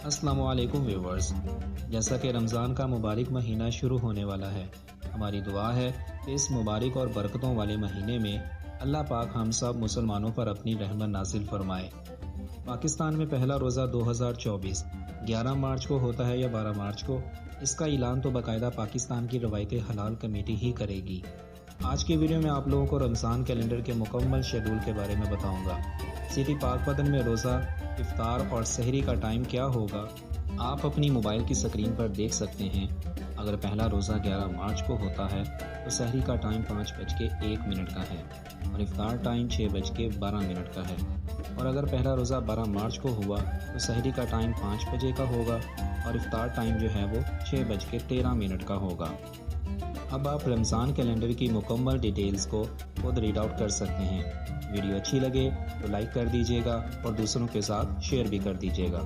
अस्सलामुअलैकुम व्यूवर्स। जैसा कि रमज़ान का मुबारक महीना शुरू होने वाला है, हमारी दुआ है कि इस मुबारक और बरकतों वाले महीने में अल्लाह पाक हम सब मुसलमानों पर अपनी रहमत नाजिल फरमाए। पाकिस्तान में पहला रोज़ा 2024 11 मार्च को होता है या 12 मार्च को, इसका ऐलान तो बाकायदा पाकिस्तान की रवायत हलाल कमेटी ही करेगी। आज की वीडियो में आप लोगों को रमज़ान कैलेंडर के मुकम्मल शेड्यूल के बारे में बताऊंगा। सिटी पाक पतन में रोज़ा, इफ्तार और सहरी का टाइम क्या होगा, आप अपनी मोबाइल की स्क्रीन पर देख सकते हैं। अगर पहला रोज़ा 11 मार्च को होता है तो सहरी का टाइम 5:01 का है और इफ्तार टाइम 6:12 का है। और अगर पहला रोज़ा 12 मार्च को हुआ तो सहरी का टाइम 5 बजे का होगा और इफ्तार टाइम जो है वो 6:13 का होगा। अब आप रमज़ान कैलेंडर की मुकम्मल डिटेल्स को खुद रीड आउट कर सकते हैं। वीडियो अच्छी लगे तो लाइक कर दीजिएगा और दूसरों के साथ शेयर भी कर दीजिएगा।